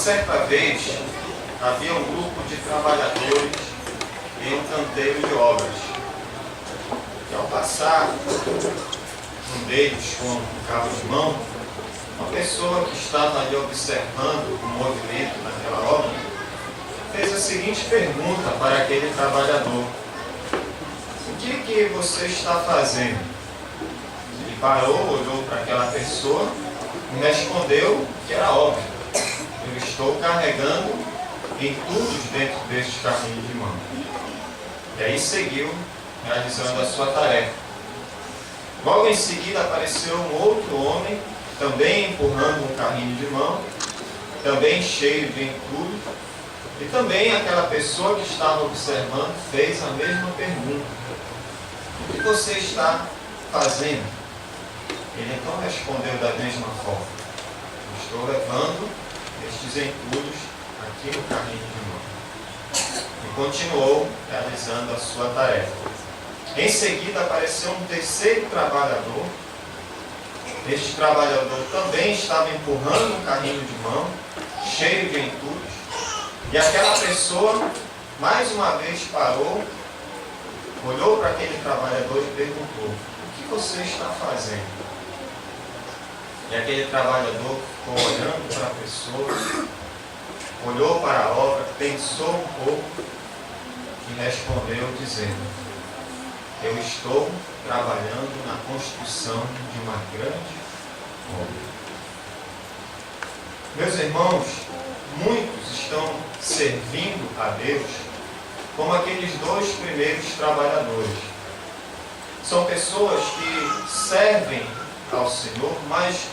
certa vez, havia um grupo de trabalhadores em um canteiro de obras. E ao passar um deles com um carro de mão, uma pessoa que estava ali observando o movimento daquela obra fez a seguinte pergunta para aquele trabalhador: o que você está fazendo? Ele parou, olhou para aquela pessoa e respondeu que era óbvio: eu estou carregando entulhos dentro deste carrinho de mão. E aí seguiu realizando a sua tarefa. Logo em seguida apareceu um outro homem, também empurrando um carrinho de mão, também cheio de entulho, e também aquela pessoa que estava observando fez a mesma pergunta: o que você está fazendo? Ele então respondeu da mesma forma: estou levando estes entulhos aqui no carrinho de mão. E continuou realizando a sua tarefa. Em seguida apareceu um terceiro trabalhador. Este trabalhador também estava empurrando um carrinho de mão, cheio de entulhos, e aquela pessoa mais uma vez parou, olhou para aquele trabalhador e perguntou: o que você está fazendo? E aquele trabalhador ficou olhando para a pessoa, olhou para a obra, pensou um pouco e respondeu dizendo: eu estou trabalhando na construção de uma grande obra. Meus irmãos, muitos estão servindo a Deus como aqueles dois primeiros trabalhadores. São pessoas que servem ao Senhor, mas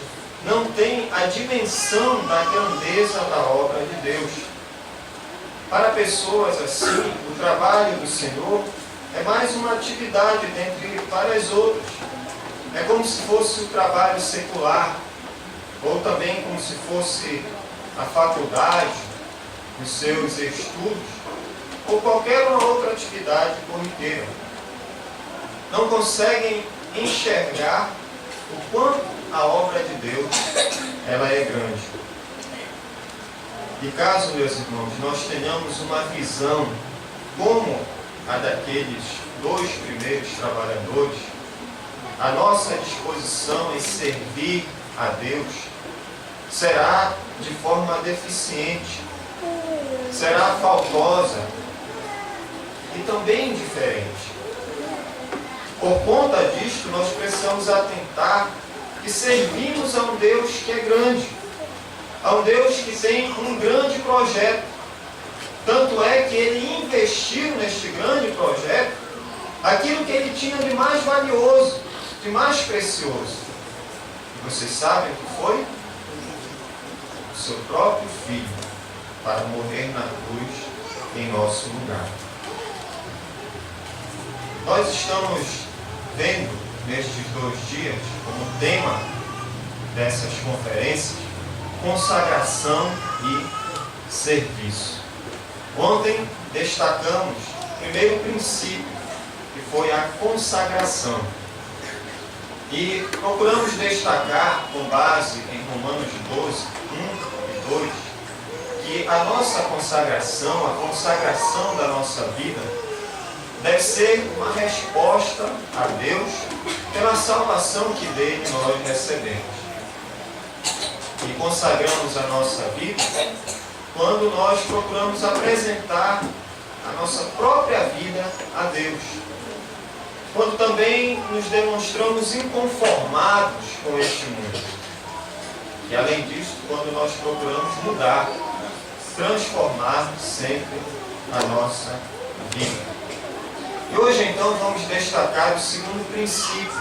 não têm a dimensão da grandeza da obra de Deus. Para pessoas assim, o trabalho do Senhor é mais uma atividade dentre várias outras. É como se fosse o trabalho secular, ou também como se fosse a faculdade, os seus estudos, ou qualquer uma outra atividade corriqueira. Não conseguem enxergar o quanto a obra de Deus ela é grande. E caso, meus irmãos, nós tenhamos uma visão como a daqueles dois primeiros trabalhadores, a nossa disposição em servir a Deus será de forma deficiente, será faltosa e também diferente. Por conta disto, nós precisamos atentar que servimos a um Deus que é grande, a um Deus que tem um grande projeto. Tanto é que Ele investiu neste grande projeto aquilo que Ele tinha de mais valioso, de mais precioso. E vocês sabem o que foi? O seu próprio Filho, para morrer na cruz em nosso lugar. Nós estamos vendo nestes 2 dias, como tema dessas conferências, consagração e serviço. Ontem destacamos o primeiro princípio, que foi a consagração. E procuramos destacar, com base em Romanos 12, 1 e 2, que a nossa consagração, a consagração da nossa vida, deve ser uma resposta a Deus pela salvação que dele nós recebemos. E consagramos a nossa vida quando nós procuramos apresentar a nossa própria vida a Deus. Quando também nos demonstramos inconformados com este mundo. E além disso, quando nós procuramos mudar, transformar sempre a nossa vida. E hoje então vamos destacar o segundo princípio,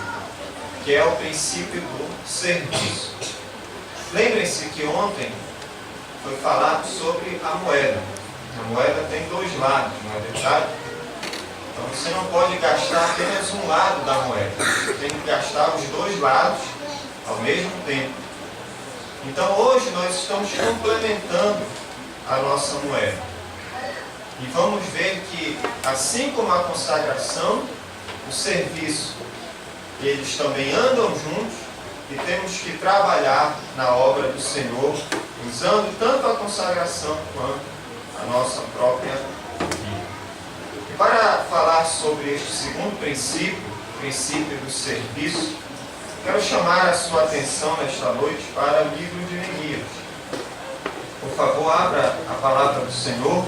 que é o princípio do serviço. Lembrem-se que ontem foi falado sobre a moeda. A moeda tem 2 lados, não é verdade? Então você não pode gastar apenas um lado da moeda. Você tem que gastar os 2 lados ao mesmo tempo. Então hoje nós estamos complementando a nossa moeda. E vamos ver que, assim como a consagração, o serviço, eles também andam juntos e temos que trabalhar na obra do Senhor usando tanto a consagração quanto a nossa própria vida. E para falar sobre este segundo princípio, o princípio do serviço, quero chamar a sua atenção nesta noite para o livro de Neemias. Por favor, abra a palavra do Senhor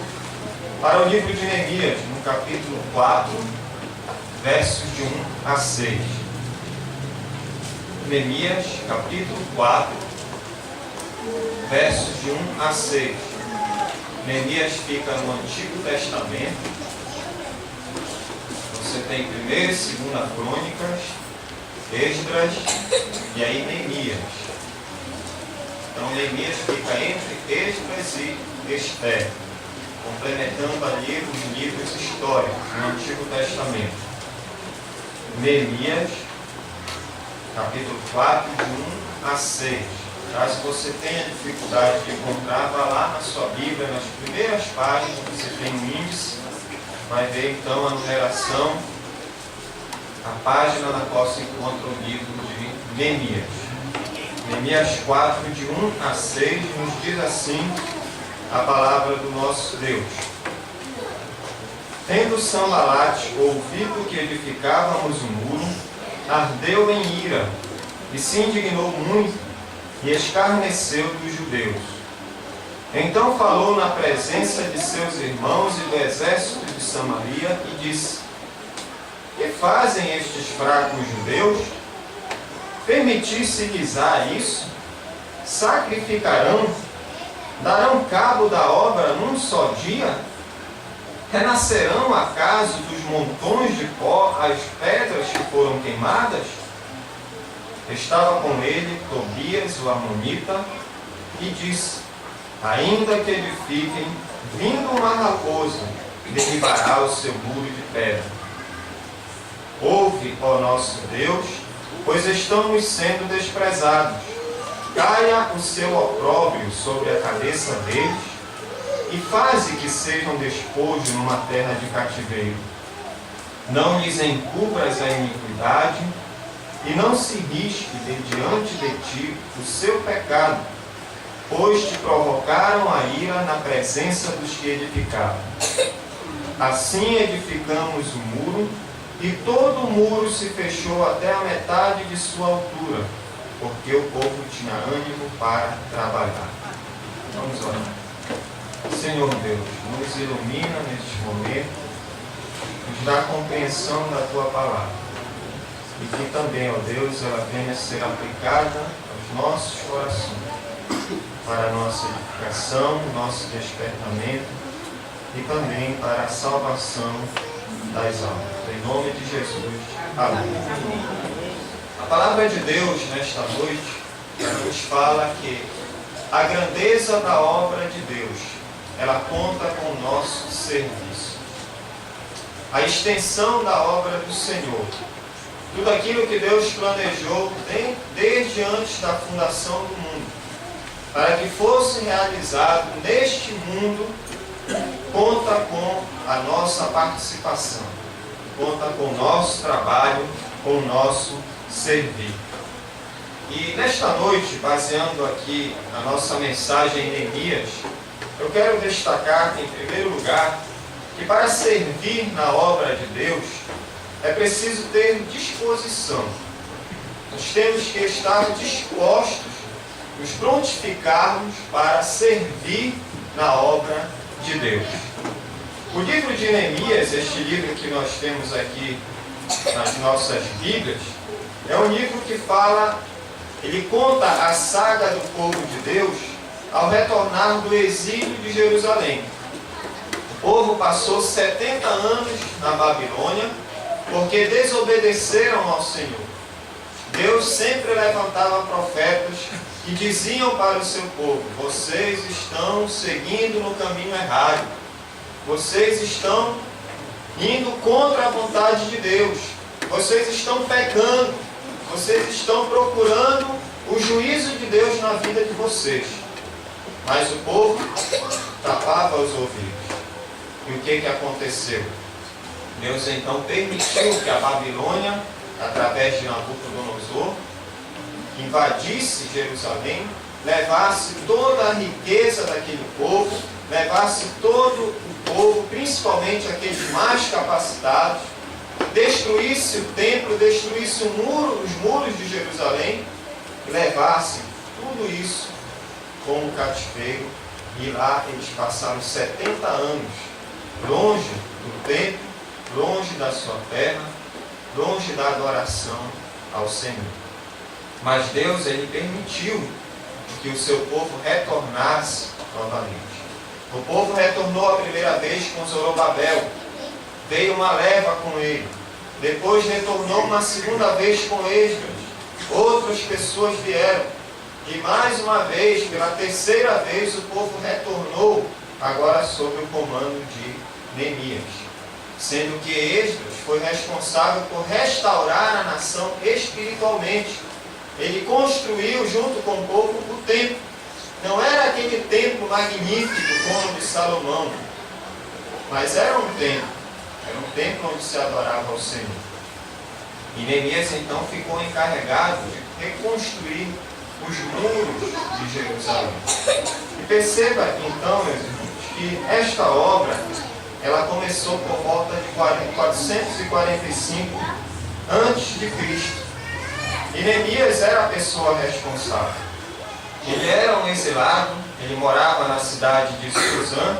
para o livro de Neemias, no capítulo 4, versos de 1 a 6. Neemias, capítulo 4, versos de 1 a 6. Neemias fica no Antigo Testamento. Você tem 1ª e 2ª Crônicas, Esdras e aí Neemias. Então Neemias fica entre Esdras e Ester, complementando ali os livros históricos no Antigo Testamento. Neemias, capítulo 4, de 1 a 6. Caso você tenha dificuldade de encontrar, vá lá na sua Bíblia, nas primeiras páginas, você tem um índice, vai ver então a numeração, a página na qual se encontra o livro de Neemias. Neemias 4, de 1 a 6, nos diz assim a palavra do nosso Deus. Tendo Sanbalate ouvido que edificávamos o muro, ardeu em ira, e se indignou muito, e escarneceu dos judeus. Então falou na presença de seus irmãos e do exército de Samaria, e disse: que fazem estes fracos judeus? Permitisse-lhes isso? Sacrificarão? Darão cabo da obra num só dia? Renascerão acaso dos montões de pó as pedras que foram queimadas? Estava com ele Tobias, o Amonita, e disse: ainda que edifiquem, vindo uma raposa, derribará o seu muro de pedra. Ouve, ó nosso Deus, pois estamos sendo desprezados. Caia o seu opróbrio sobre a cabeça deles, e faze que sejam despojo numa terra de cativeiro. Não lhes encubras a iniquidade, e não se risque de diante de ti o seu pecado, pois te provocaram a ira na presença dos que edificaram. Assim edificamos o muro, e todo o muro se fechou até a metade de sua altura, porque o povo tinha ânimo para trabalhar. Vamos orar. Senhor Deus, nos ilumina neste momento, nos dá compreensão da Tua palavra, e que também, ó Deus, ela venha a ser aplicada aos nossos corações, para a nossa edificação, nosso despertamento, e também para a salvação das almas. Em nome de Jesus. Amém. A palavra de Deus, nesta noite, nos fala que a grandeza da obra de Deus, ela conta com o nosso serviço. A extensão da obra do Senhor. Tudo aquilo que Deus planejou desde antes da fundação do mundo, para que fosse realizado neste mundo, conta com a nossa participação, conta com o nosso trabalho, com o nosso servir. E nesta noite, baseando aqui a nossa mensagem em Neemias, eu quero destacar, em primeiro lugar, que para servir na obra de Deus, é preciso ter disposição. Nós temos que estar dispostos, nos prontificarmos para servir na obra de Deus. O livro de Neemias, este livro que nós temos aqui nas nossas Bíblias, é um livro que ele conta a saga do povo de Deus ao retornar do exílio de Jerusalém. O povo passou 70 anos na Babilônia porque desobedeceram ao Senhor. Deus sempre levantava profetas que diziam para o seu povo: vocês estão seguindo no caminho errado, vocês estão indo contra a vontade de Deus, vocês estão pecando, vocês estão procurando o juízo de Deus na vida de vocês. Mas o povo tapava os ouvidos. E o que aconteceu? Deus então permitiu que a Babilônia, através de Nabucodonosor, invadisse Jerusalém levasse toda a riqueza daquele povo, levasse todo o povo, principalmente aqueles mais capacitados, destruísse o templo, destruísse os muros de Jerusalém, levasse tudo isso como cativeiro, e lá eles passaram 70 anos longe do templo, longe da sua terra, longe da adoração ao Senhor. Mas Deus, Ele permitiu que o seu povo retornasse novamente. O povo retornou a primeira vez com Zorobabel, veio uma leva com ele, depois retornou uma segunda vez com Esdras, outras pessoas vieram, e mais uma vez, pela terceira vez, o povo retornou, agora sob o comando de Neemias, sendo que Esdras foi responsável por restaurar a nação espiritualmente. Ele construiu junto com o povo o templo. Não era aquele templo magnífico como o de Salomão, mas era um templo onde se adorava ao Senhor. E Neemias então ficou encarregado de reconstruir os muros de Jerusalém. E perceba então, meus irmãos, que esta obra ela começou por volta de 445 a.C. E Neemias era a pessoa responsável. Ele era um exilado, ele morava na cidade de Suzã,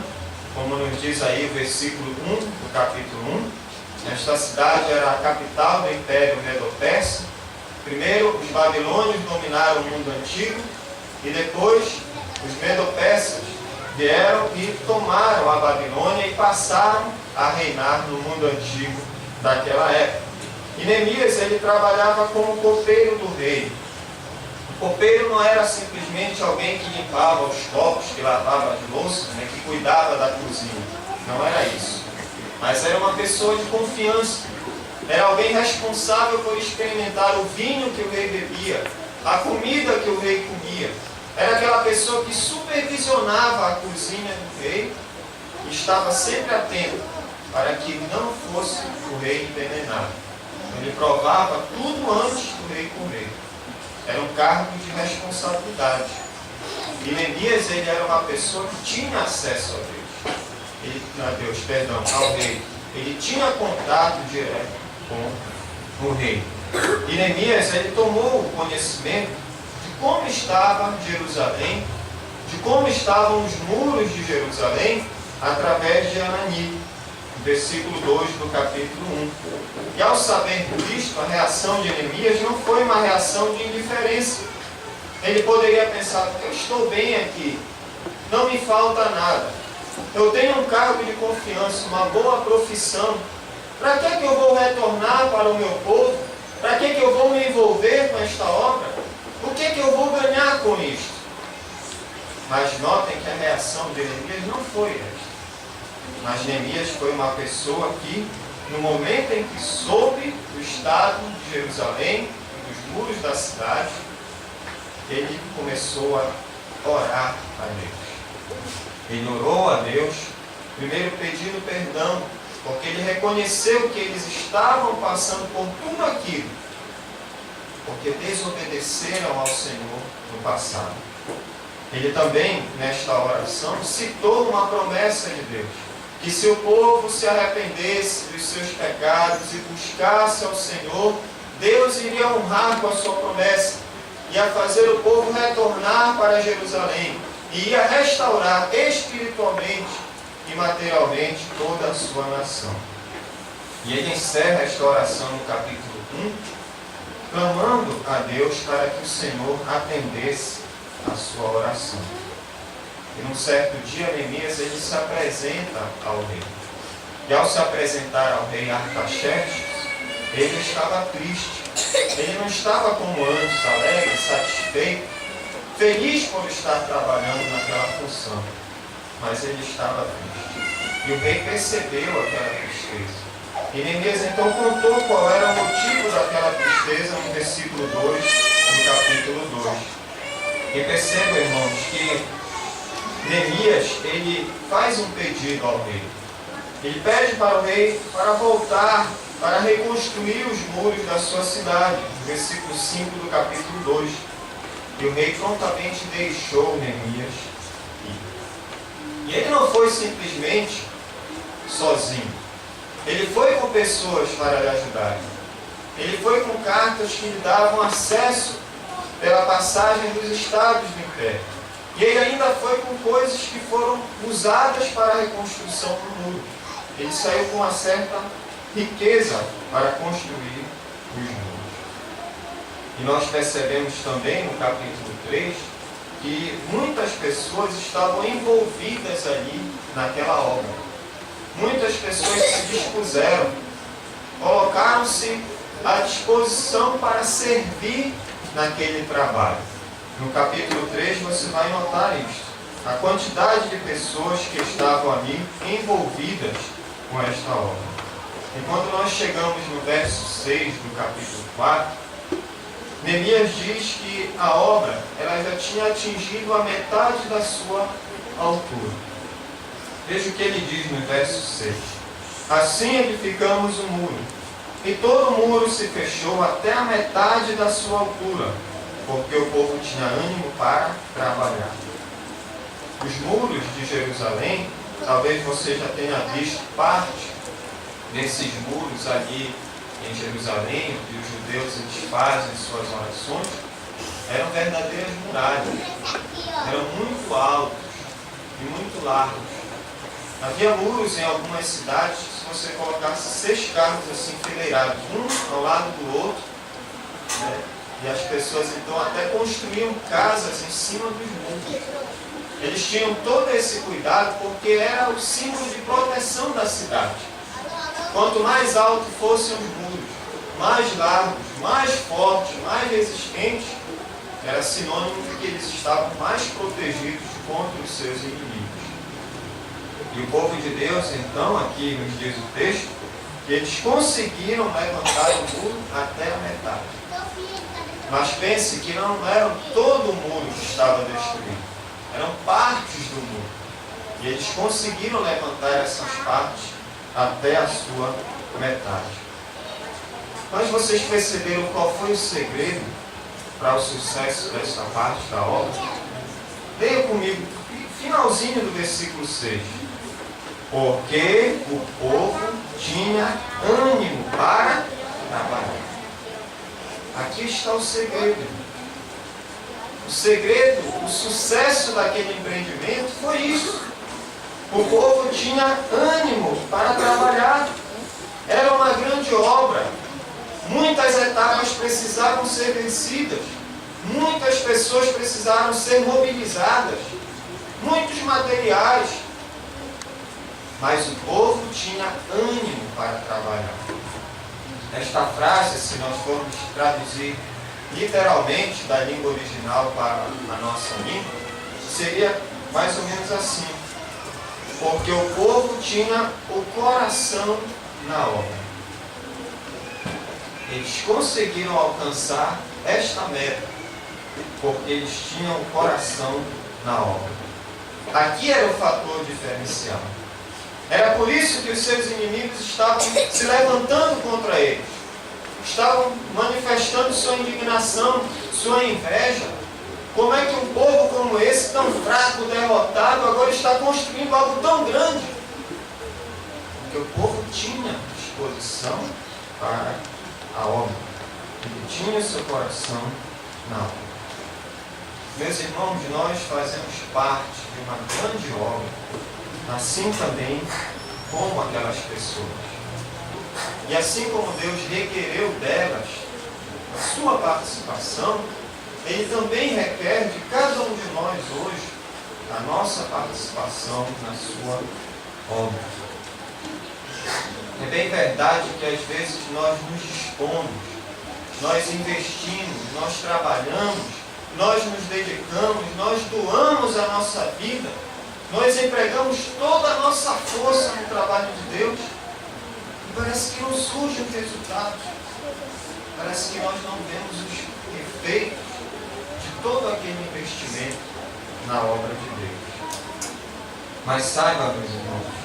como nos diz aí o versículo 1 do capítulo 1. Esta cidade era a capital do Império Medo-Persa. Primeiro, os babilônios dominaram o mundo antigo, e depois os medo-persas vieram e tomaram a Babilônia e passaram a reinar no mundo antigo daquela época. E Neemias, ele trabalhava como copeiro do rei. O copeiro não era simplesmente alguém que limpava os copos, que lavava as louças, né, que cuidava da cozinha. Não era isso. Mas era uma pessoa de confiança. Era alguém responsável por experimentar o vinho que o rei bebia, a comida que o rei comia. Era aquela pessoa que supervisionava a cozinha do rei e estava sempre atento para que não fosse o rei envenenado. Ele provava tudo antes do rei comer. Era um cargo de responsabilidade. E Neemias, ele era uma pessoa que tinha acesso ao rei. Ele tinha contato direto com o rei. E Neemias, ele tomou o conhecimento de como estava Jerusalém, de como estavam os muros de Jerusalém, através de Anani, versículo 2 do capítulo 1. E ao saber disto, a reação de Neemias não foi uma reação de indiferença. Ele poderia pensar: eu estou bem aqui, não me falta nada, eu tenho um cargo de confiança, uma boa profissão, para que eu vou retornar para o meu povo? Para que eu vou me envolver com esta obra? O que eu vou ganhar com isto? Mas notem que a reação de Neemias não foi esta. Mas Neemias foi uma pessoa que, no momento em que soube do estado de Jerusalém, dos muros da cidade, ele começou a orar a Deus. Ele orou a Deus, primeiro pedindo perdão, porque ele reconheceu que eles estavam passando por tudo aquilo, porque desobedeceram ao Senhor no passado. Ele também, nesta oração, citou uma promessa de Deus, que se o povo se arrependesse dos seus pecados e buscasse ao Senhor, Deus iria honrar com a sua promessa, ia fazer o povo retornar para Jerusalém, e ia restaurar espiritualmente e materialmente toda a sua nação. E ele encerra esta oração no capítulo 1, clamando a Deus para que o Senhor atendesse a sua oração. E num certo dia, Neemias, ele se apresenta ao rei. E ao se apresentar ao rei Artaxerxes, ele estava triste. Ele não estava como antes, alegre, satisfeito, feliz por estar trabalhando naquela função. Mas ele estava triste. E o rei percebeu aquela tristeza. E Neemias então contou qual era o motivo daquela tristeza no versículo 2, no capítulo 2. E percebam, irmãos, que Neemias, ele faz um pedido ao rei. Ele pede para o rei para voltar, para reconstruir os muros da sua cidade, no versículo 5 do capítulo 2. E o rei prontamente deixou Neemias ir. E ele não foi simplesmente sozinho. Ele foi com pessoas para lhe ajudarem. Ele foi com cartas que lhe davam acesso pela passagem dos estados do império. E ele ainda foi com coisas que foram usadas para a reconstrução do muro. Ele saiu com uma certa riqueza para construir os muros. E nós percebemos também no capítulo 3 que muitas pessoas estavam envolvidas ali naquela obra. Muitas pessoas se dispuseram, colocaram-se à disposição para servir naquele trabalho. No capítulo 3 você vai notar isso. A quantidade de pessoas que estavam ali envolvidas com esta obra. E quando nós chegamos no verso 6 do capítulo 4, Neemias diz que a obra ela já tinha atingido a metade da sua altura. Veja o que ele diz no verso 6. Assim edificamos o muro, e todo o muro se fechou até a metade da sua altura, porque o povo tinha ânimo para trabalhar. Os muros de Jerusalém, talvez você já tenha visto parte desses muros ali em Jerusalém, que os judeus eles fazem suas orações, eram verdadeiras muralhas. Eram muito altos e muito largos. Havia muros em algumas cidades, se você colocasse 6 carros assim enfileirados, um ao lado do outro, né? E as pessoas então até construíam casas em cima dos muros. Eles tinham todo esse cuidado porque era o símbolo de proteção da cidade. Quanto mais alto fossem os muros, mais largos, mais fortes, mais resistentes, era sinônimo de que eles estavam mais protegidos contra os seus inimigos. E o povo de Deus, então, aqui nos diz o texto, que eles conseguiram levantar o muro até a metade. Mas pense que não era todo o muro que estava destruído. Eram partes do muro. E eles conseguiram levantar essas partes até a sua metade. Mas vocês perceberam qual foi o segredo para o sucesso dessa parte da obra? Leia comigo, finalzinho do versículo 6. Porque o povo tinha ânimo para trabalhar. Aqui está o segredo. O segredo, o sucesso daquele empreendimento foi isso. O povo tinha ânimo para trabalhar. Era uma grande obra. Muitas etapas precisavam ser vencidas. Muitas pessoas precisaram ser mobilizadas. Muitos materiais. Mas o povo tinha ânimo para trabalhar. Esta frase, se nós formos traduzir literalmente da língua original para a nossa língua, seria mais ou menos assim. Porque o povo tinha o coração na obra. Eles conseguiram alcançar esta meta, porque eles tinham o coração na obra. Aqui era o fator diferencial. Era por isso que os seus inimigos estavam se levantando contra eles. Estavam manifestando sua indignação, sua inveja. Como é que um povo como esse, tão fraco, derrotado, agora está construindo algo tão grande? Porque o povo tinha disposição para a obra. Ele tinha o seu coração na obra. Meus irmãos, nós fazemos parte de uma grande obra, assim também como aquelas pessoas. E assim como Deus requereu delas a sua participação, Ele também requer de cada um de nós hoje a nossa participação na sua obra. É bem verdade que às vezes nós nos dispomos, nós investimos, nós trabalhamos, nós nos dedicamos, nós doamos a nossa vida, nós empregamos toda a nossa força no trabalho de Deus e parece que não surgem resultados. Parece que nós não vemos os efeitos de todo aquele investimento na obra de Deus. Mas saiba, meus irmãos,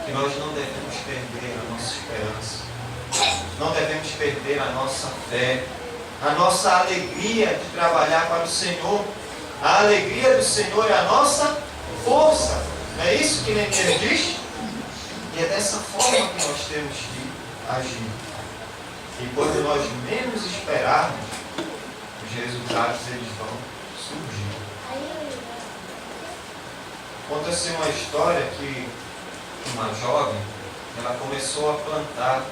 que nós não devemos perder a nossa esperança, não devemos perder a nossa fé, a nossa alegria de trabalhar para o Senhor. A alegria do Senhor é a nossa força. Não é isso que Neemias diz? E é dessa forma que nós temos que agir. E quando nós menos esperarmos, os resultados eles vão surgir. Conta-se uma história que uma jovem, ela começou a plantar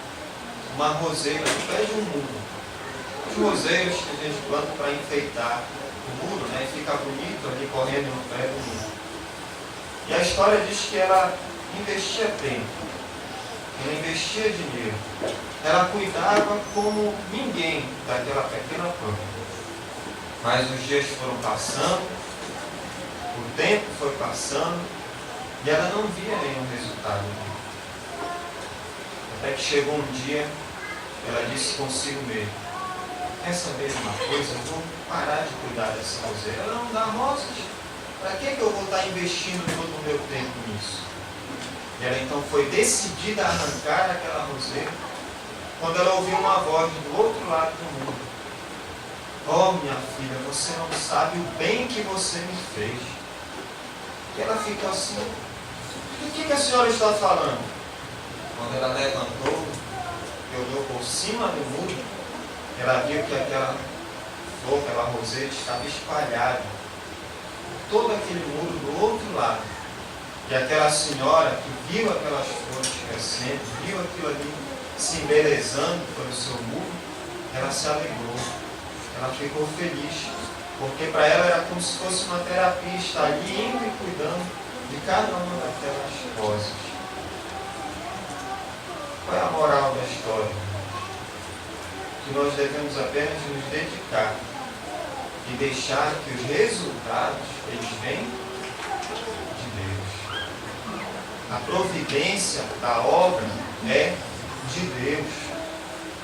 uma roseira no pé de um muro. Os roseiros que a gente planta para enfeitar o muro, né? E fica bonito ali correndo no pé do muro. E a história diz que ela investia tempo, ela investia dinheiro, ela cuidava como ninguém daquela pequena planta. Mas os dias foram passando, o tempo foi passando e ela não via nenhum resultado. Até que chegou um dia, ela disse consigo mesma: quer saber de uma coisa? Eu vou parar de cuidar dessa roseira. Ela não dá rosas. Para que eu vou estar investindo todo o meu tempo nisso? E ela então foi decidida a arrancar aquela roseira, quando ela ouviu uma voz do outro lado do mundo: oh, minha filha, você não sabe o bem que você me fez. E ela ficou assim: do que a senhora está falando? Quando ela levantou e olhou por cima do muro, ela viu que aquela flor, aquela roseira estava espalhada por todo aquele muro do outro lado. E aquela senhora que viu aquelas flores crescendo, viu aquilo ali se embelezando pelo seu muro, ela se alegrou, ela ficou feliz, porque para ela era como se fosse uma terapia, estar ali indo e cuidando de cada uma daquelas rosas. Qual é a moral da história? Que nós devemos apenas nos dedicar e deixar que os resultados, eles vêm de Deus. A providência da obra é de Deus.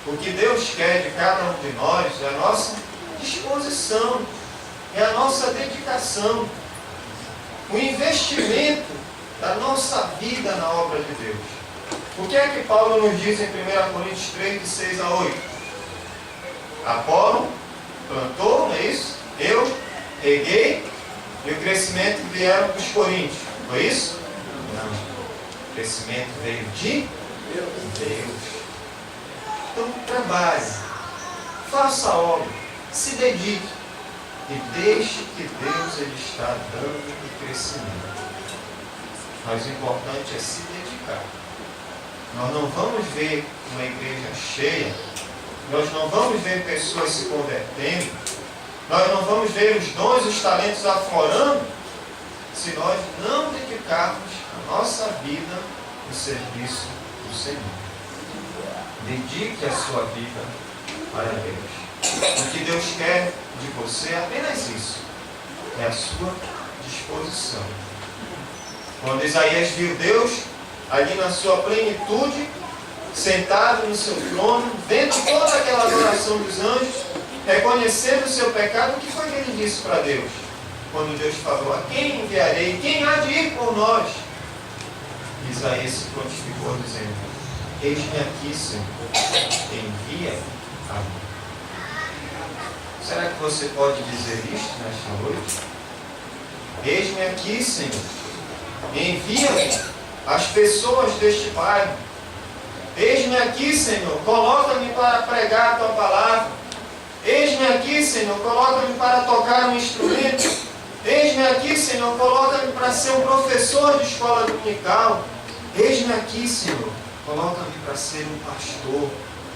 O que Deus quer de cada um de nós é a nossa disposição, é a nossa dedicação, o investimento da nossa vida na obra de Deus. O que é que Paulo nos diz em 1 Coríntios 3, de 6 a 8? Apolo plantou, não é isso? Eu reguei e o crescimento vieram dos coríntios. Foi isso? Não. O crescimento veio de Deus. Então trabalhe, faça a obra, se dedique e deixe que Deus ele está dando o crescimento. Mas o importante é se dedicar. Nós não vamos ver uma igreja cheia, nós não vamos ver pessoas se convertendo, nós não vamos ver os dons e os talentos aflorando, se nós não dedicarmos a nossa vida no serviço do Senhor. Dedique a sua vida para Deus. O que Deus quer de você é apenas isso, é a sua disposição. Quando Isaías viu Deus ali na sua plenitude, sentado no seu trono, vendo toda aquela adoração dos anjos, reconhecendo o seu pecado, o que foi que ele disse para Deus? Quando Deus falou: a quem enviarei? Quem há de ir por nós? Isaías se prontificou dizendo: eis-me aqui, Senhor, envia a mim. Será que você pode dizer isto nesta noite? Eis-me aqui, Senhor, envia-me as pessoas deste bairro. Eis-me aqui, Senhor, coloca-me para pregar a tua palavra. Eis-me aqui, Senhor, coloca-me para tocar um instrumento. Eis-me aqui, Senhor, coloca-me para ser um professor de escola dominical. Eis-me aqui, Senhor, coloca-me para ser um pastor,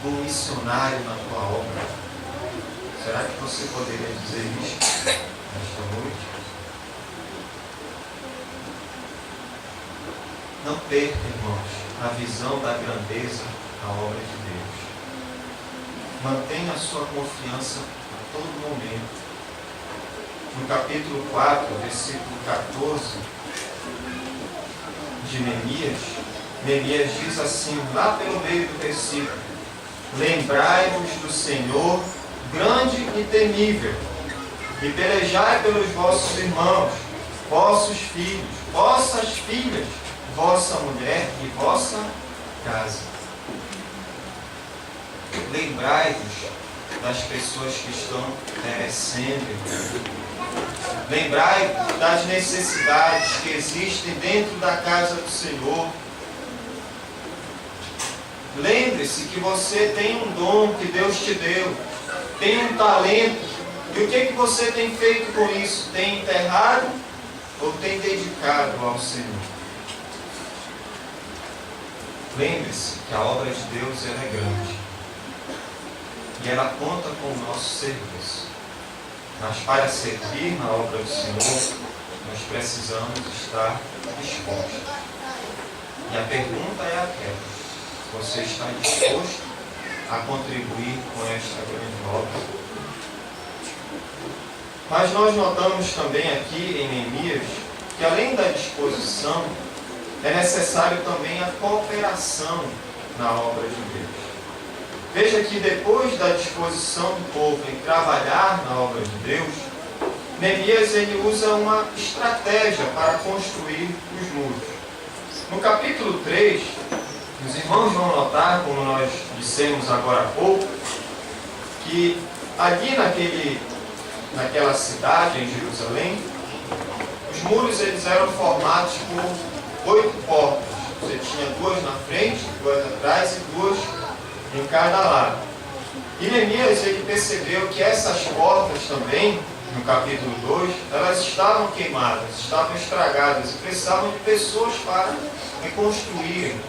um missionário na tua obra. Será que você poderia dizer isso nesta noite? Não perca, irmãos, a visão da grandeza da obra de Deus. Mantenha a sua confiança a todo momento. No capítulo 4, versículo 14 de Neemias diz assim, lá pelo meio do versículo: lembrai-vos do Senhor grande e temível, e pelejai pelos vossos irmãos, vossos filhos, vossas filhas, vossa mulher e vossa casa. Lembrai-vos das pessoas que estão perecendo. Lembrai das necessidades que existem dentro da casa do Senhor. Lembre-se que você tem um dom que Deus te deu, tem um talento. E o que você tem feito com isso? Tem enterrado ou tem dedicado ao Senhor? Lembre-se que a obra de Deus ela é grande. E ela conta com o nosso serviço. Mas para servir na obra do Senhor, nós precisamos estar dispostos. E a pergunta é aquela: você está disposto a contribuir com esta grande obra? Mas nós notamos também aqui em Neemias que além da disposição, é necessário também a cooperação na obra de Deus. Veja que depois da disposição do povo em trabalhar na obra de Deus, Neemias ele usa uma estratégia para construir os muros. No capítulo 3, os irmãos vão notar, como nós dissemos agora há pouco, que ali naquela cidade, em Jerusalém, os muros eles eram formados por 8 portas. Você tinha 2 na frente, 2 atrás e 2 em cada lado. E Neemias ele percebeu que essas portas também, no capítulo 2, elas estavam queimadas, estavam estragadas e precisavam de pessoas para reconstruírem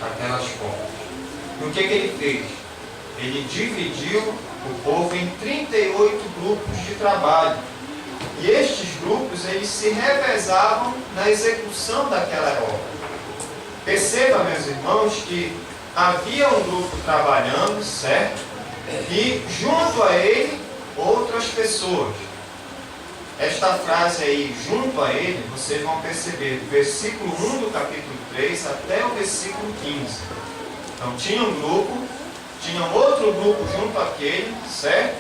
aquelas portas. E o que ele fez? Ele dividiu o povo em 38 grupos de trabalho. E estes grupos eles se revezavam na execução daquela obra. Perceba, meus irmãos, que havia um grupo trabalhando, certo? E junto a ele, outras pessoas. Esta frase aí, junto a ele, vocês vão perceber, do versículo 1 do capítulo 3 até o versículo 15. Então tinha um grupo, tinha um outro grupo junto àquele, certo?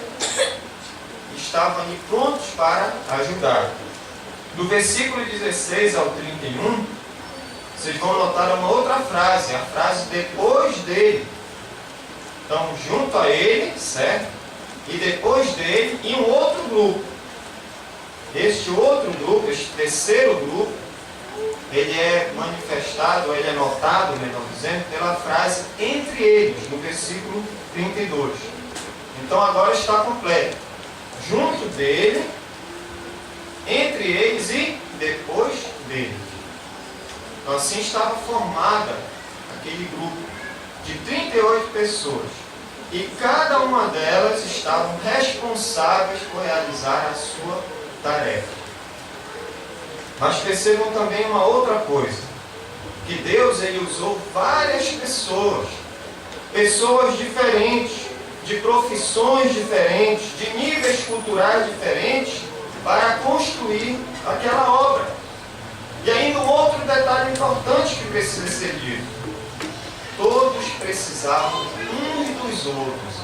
Estavam ali prontos para ajudar. Do versículo 16 ao 31, vocês vão notar uma outra frase, a frase depois dele. Então, junto a ele, certo? E depois dele, e um outro grupo. Este outro grupo, este terceiro grupo, ele é manifestado, ele é notado, melhor dizendo, pela frase entre eles, no versículo 32. Então, agora está completo. Junto dele, entre eles e depois dele. Então, assim estava formada aquele grupo de 38 pessoas. E cada uma delas estavam responsáveis por realizar a sua tarefa. Mas percebam também uma outra coisa, que Deus ele usou várias pessoas, pessoas diferentes, de profissões diferentes, de níveis culturais diferentes, para construir aquela obra. E ainda um outro detalhe importante que precisa ser dito: todos precisavam uns dos outros.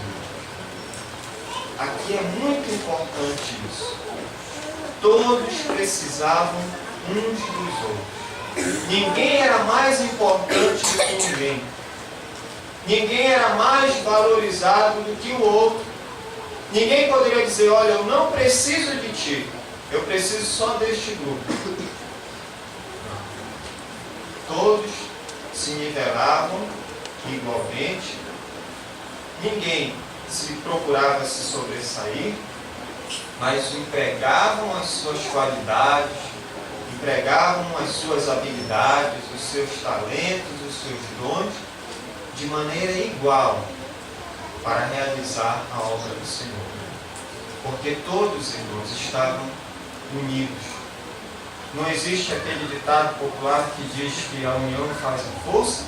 Aqui é muito importante isso. Todos precisavam uns dos outros. Ninguém era mais importante do que ninguém. Ninguém era mais valorizado do que o outro. Ninguém poderia dizer: olha, eu não preciso de ti, eu preciso só deste grupo. Todos se nivelavam igualmente. Ninguém se procurava se sobressair, mas empregavam as suas qualidades, empregavam as suas habilidades, os seus talentos, os seus dons, de maneira igual, para realizar a obra do Senhor. Porque todos, irmãos, estavam unidos. Não existe aquele ditado popular que diz que a união faz a força?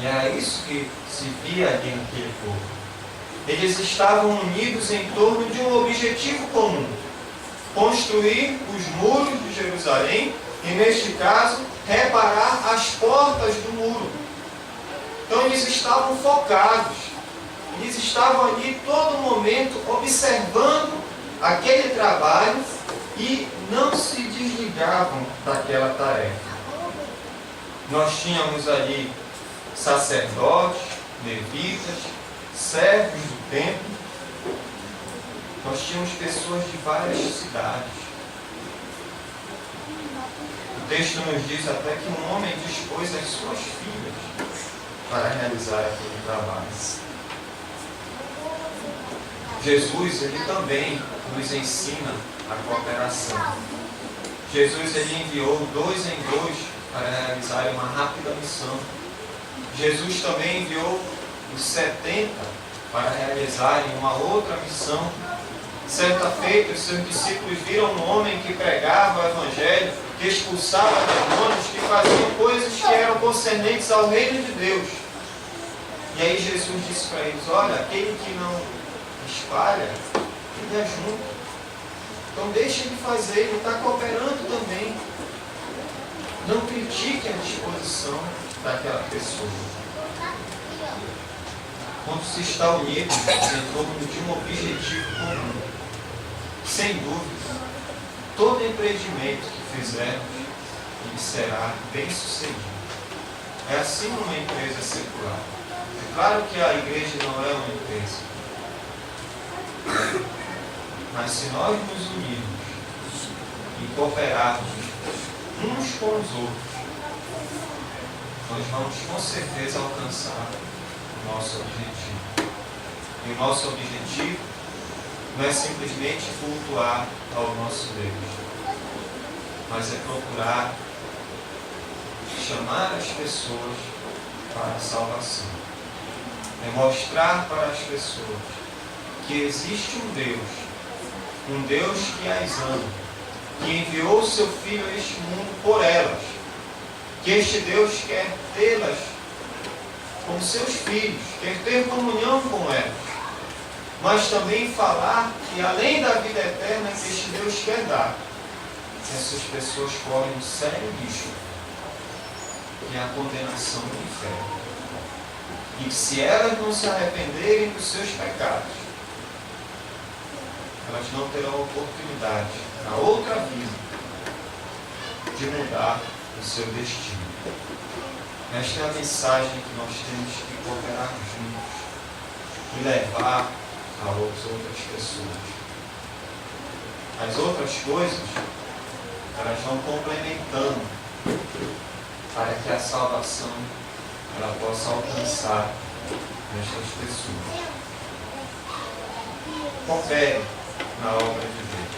E era isso que se via ali naquele povo. Eles estavam unidos em torno de um objetivo comum: construir os muros de Jerusalém e, neste caso, reparar as portas do muro. Então eles estavam focados, eles estavam ali todo momento observando aquele trabalho e não se desligavam daquela tarefa. Nós tínhamos ali sacerdotes, levitas, servos do templo, nós tínhamos pessoas de várias cidades. O texto nos diz até que um homem dispôs as suas filhas para realizar aquele trabalho. Jesus, ele também nos ensina a cooperação. Jesus, ele enviou 2 em 2 para realizar uma rápida missão. Jesus também enviou os 70 para realizarem uma outra missão. Certa feita, os seus discípulos viram um homem que pregava o Evangelho, que expulsava demônios, que faziam coisas que eram concernentes ao reino de Deus. E aí Jesus disse para eles: olha, aquele que não espalha, ele ajunta. Então deixe ele fazer, ele está cooperando também. Não critique a disposição daquela pessoa. Quando se está unido em torno de um objetivo comum, sem dúvida, todo empreendimento que fizermos, ele será bem sucedido. É assim numa empresa secular. É claro que a igreja não é uma empresa. Mas se nós nos unirmos e cooperarmos uns com os outros, nós vamos com certeza alcançar o nosso objetivo. E o nosso objetivo não é simplesmente cultuar ao nosso Deus, mas é procurar chamar as pessoas para a salvação. É mostrar para as pessoas que existe um Deus que as ama, que enviou o seu Filho a este mundo por elas, que este Deus quer tê-las como seus filhos, quer ter comunhão com elas, mas também falar que além da vida eterna que este Deus quer dar, essas pessoas correm um sério risco, que é a condenação do inferno. E que se elas não se arrependerem dos seus pecados, elas não terão oportunidade, na outra vida, de mudar o seu destino. Esta é a mensagem que nós temos que cooperar juntos e levar a outras pessoas. As outras coisas, elas vão complementando para que a salvação ela possa alcançar estas pessoas. Coopere na obra de Deus.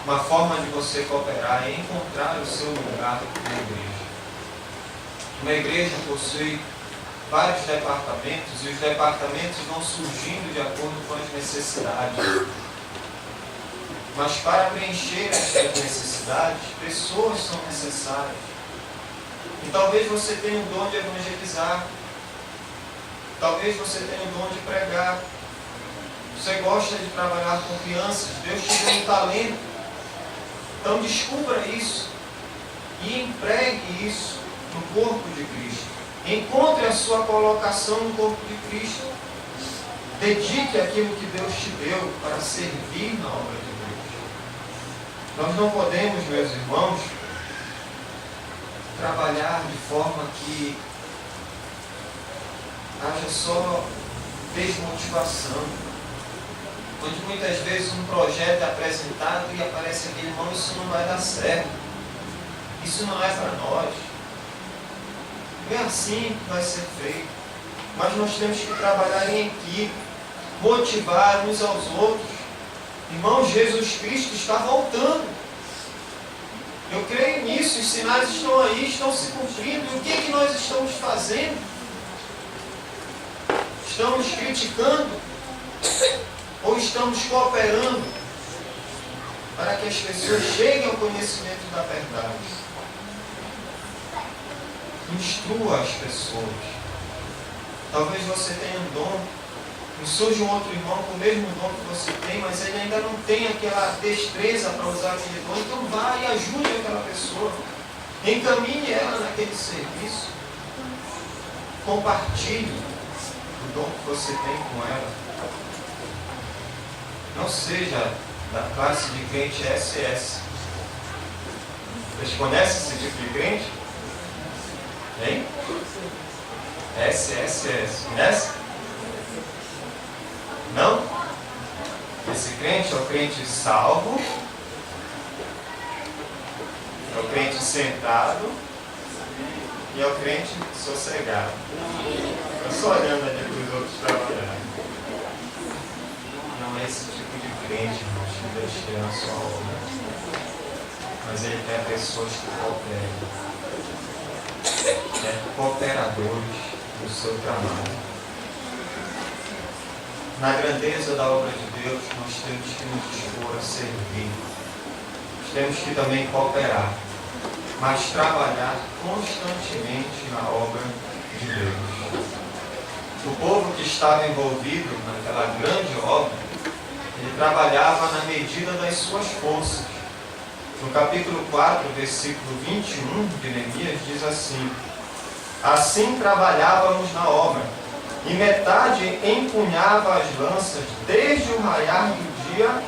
Uma forma de você cooperar é encontrar o seu lugar na igreja. Uma igreja possui vários departamentos e os departamentos vão surgindo de acordo com as necessidades. Mas para preencher essas necessidades, pessoas são necessárias. E talvez você tenha o dom de evangelizar. Talvez você tenha o dom de pregar. Você gosta de trabalhar com crianças. Deus te deu um talento. Então descubra isso. E empregue isso no corpo de Cristo. Encontre a sua colocação no corpo de Cristo. Dedique aquilo que Deus te deu para servir na obra de Deus. Nós não podemos, meus irmãos, trabalhar de forma que haja só desmotivação. Onde muitas vezes um projeto é apresentado e aparece aquele irmão, isso não vai dar certo. Isso não é para nós. Não é assim que vai ser feito. Mas nós temos que trabalhar em equipe, motivar uns aos outros. Irmãos, Jesus Cristo está voltando. Eu creio nisso, os sinais estão aí, estão se cumprindo. E o que é que nós estamos fazendo? Estamos criticando? Ou estamos cooperando para que as pessoas cheguem ao conhecimento da verdade? Instrua as pessoas. Talvez você tenha um dom, e surge um outro irmão com o mesmo dom que você tem, mas ele ainda não tem aquela destreza para usar aquele dom. Então vá e ajude aquela pessoa. Encaminhe ela naquele serviço. Compartilhe o dom que você tem com ela. Não seja da classe de crente SS. Vocês conhecem esse tipo de crente? Hein? SSS. Conhece? Esse crente é o crente salvo, é o crente sentado e é o crente sossegado. Eu só olhando ali para os outros trabalharem. Não é esse tipo de crente, irmãos, que Deus quer na sua obra. Mas Ele quer pessoas que cooperem. Quer cooperadores do seu trabalho. Na grandeza da obra de Deus, nós temos que nos dispor a servir. Nós temos que também cooperar, mas trabalhar constantemente na obra de Deus. O povo que estava envolvido naquela grande obra, ele trabalhava na medida das suas forças. No capítulo 4, versículo 21 de Neemias, diz assim: assim trabalhávamos na obra, e metade empunhava as lanças desde o raiar do dia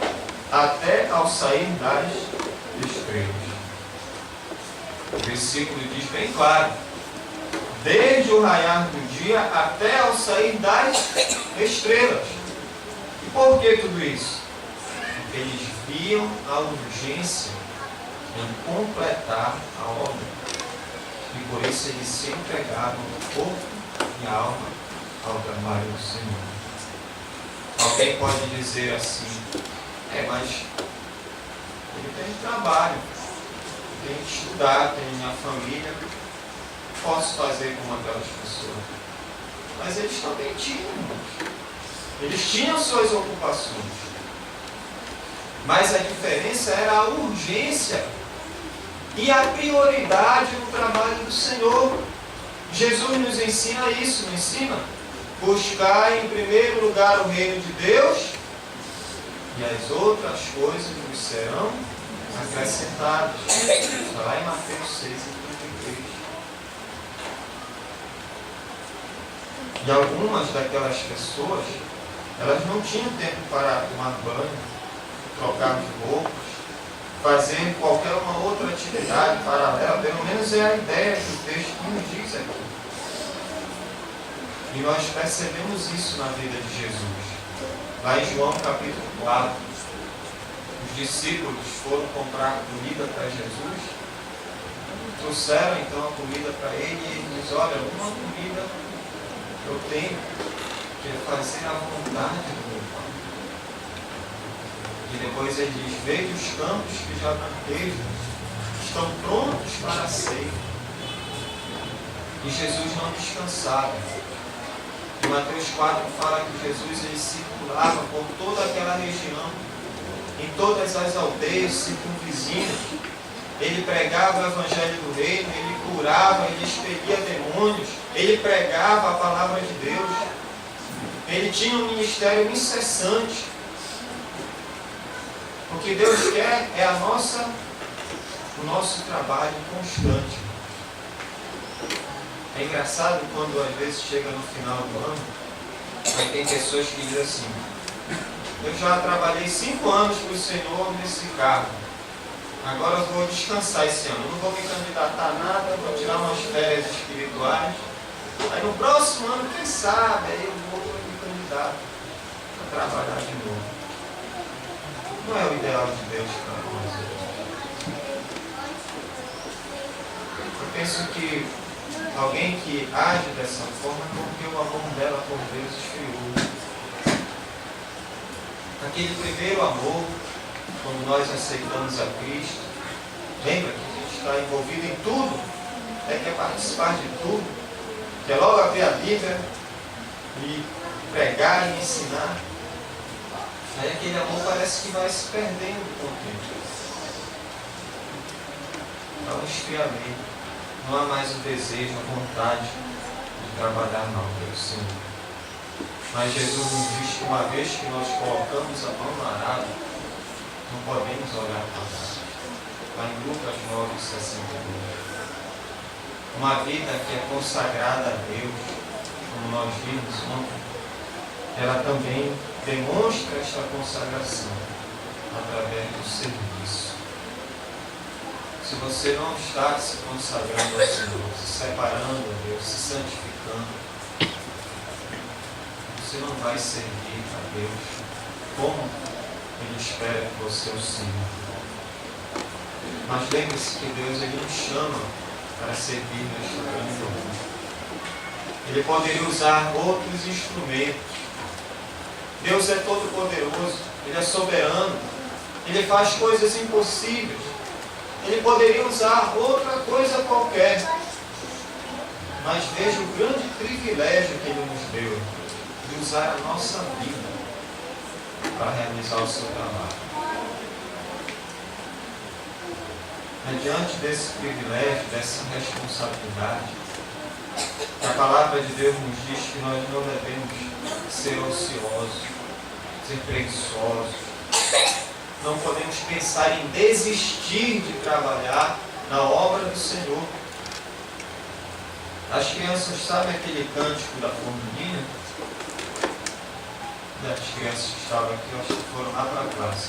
até ao sair das estrelas. O versículo diz bem claro: desde o raiar do dia até ao sair das estrelas. E por que tudo isso? Porque eles viam a urgência em completar a obra. E por isso eles se entregavam corpo e alma ao trabalho do Senhor. Alguém pode dizer assim: mas ele tem trabalho, tem que estudar, tem minha família, posso fazer como aquelas pessoas. Mas eles também tinham, irmãos. Eles tinham suas ocupações. Mas a diferença era a urgência e a prioridade no trabalho do Senhor. Jesus nos ensina isso, não ensina? Buscar em primeiro lugar o reino de Deus e as outras coisas nos serão acrescentadas. Está lá em Mateus 6 e 33. E algumas daquelas pessoas, elas não tinham tempo para tomar banho, trocar de roupas, fazer qualquer uma outra atividade paralela. Pelo menos é a ideia que o texto nos diz aqui. E nós percebemos isso na vida de Jesus. Lá em João capítulo 4, os discípulos foram comprar comida para Jesus, trouxeram então a comida para ele e ele diz: olha, uma comida eu tenho, que é fazer a vontade do meu Pai. E depois ele diz: veja os campos que já plantejam, estão prontos para a ceifa. E Jesus não descansava. Em Mateus 4 fala que Jesus ele circulava por toda aquela região, em todas as aldeias circunvizinhas. Ele pregava o evangelho do reino, ele curava, ele expelia demônios, ele pregava a palavra de Deus. Ele tinha um ministério incessante. O que Deus quer é o nosso trabalho constante. É engraçado quando às vezes chega no final do ano, aí tem pessoas que dizem assim: eu já trabalhei 5 anos para o Senhor nesse cargo, agora eu vou descansar esse ano, eu não vou me candidatar a nada, vou tirar umas férias espirituais, aí no próximo ano, quem sabe, aí eu vou me candidatar a trabalhar de novo. Não é o ideal de Deus para nós. Eu penso que alguém que age dessa forma é porque o amor dela por Deus esfriou. Aquele primeiro amor, quando nós aceitamos a Cristo, lembra que a gente está envolvido em tudo, quer participar de tudo, quer logo abrir a Bíblia e pregar e ensinar. Aí aquele amor parece que vai se perdendo com o tempo. Há um esfriamento. Não há mais o desejo, a vontade de trabalhar na obra do Senhor. Mas Jesus nos diz que uma vez que nós colocamos a mão no arado, não podemos olhar para trás. Lá em Lucas 9:62. Uma vida que é consagrada a Deus, como nós vimos ontem, ela também demonstra esta consagração através do serviço. Se você não está se consagrando ao Senhor, se separando a Deus, se santificando, você não vai servir a Deus como Ele espera que você o siga. Mas lembre-se que Deus, Ele nos chama para servir nesta grande obra. Ele poderia usar outros instrumentos. Deus é todo poderoso, Ele é soberano, Ele faz coisas impossíveis. Ele poderia usar outra coisa qualquer. Mas veja o grande privilégio que Ele nos deu de usar a nossa vida para realizar o seu trabalho. Diante desse privilégio, dessa responsabilidade, a palavra de Deus nos diz que nós não devemos ser ociosos, ser preguiçosos. Não podemos pensar em desistir de trabalhar na obra do Senhor. As crianças sabem aquele cântico da formiguinha? As crianças que estavam aqui, eu acho que foram lá para a classe.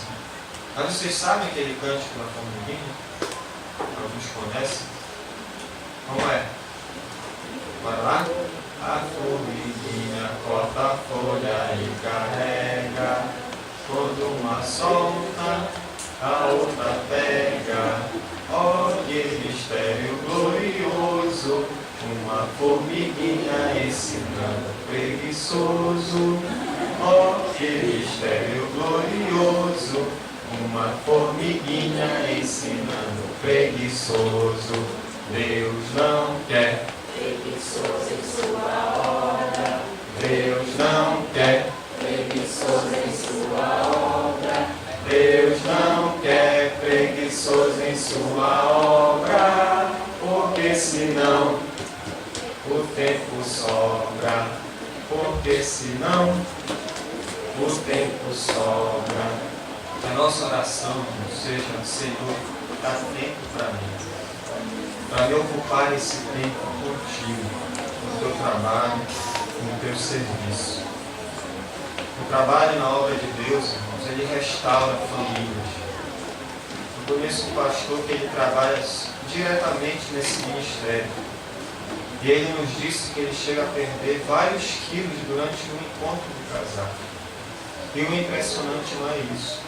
Mas vocês sabem aquele cântico da formiguinha? Alguns conhecem? Como é? Bora lá? A formiguinha corta a folha e carrega, quando uma solta, a outra pega. Ó, que mistério glorioso, uma formiguinha ensinando preguiçoso. Ó, que mistério glorioso, uma formiguinha ensinando preguiçoso. Deus não quer preguiçoso em sua obra. Deus não quer preguiçoso em sua obra. Deus não quer preguiçoso em sua obra, porque senão o tempo sobra. Porque senão o tempo sobra. A nossa oração seja: Senhor, dá tempo para mim, para me ocupar esse tempo contigo, no teu trabalho, no teu serviço. O trabalho na obra de Deus, irmãos, ele restaura famílias. Eu conheço um pastor que ele trabalha diretamente nesse ministério. E ele nos disse que ele chega a perder vários quilos durante um encontro de casal. E o impressionante não é isso.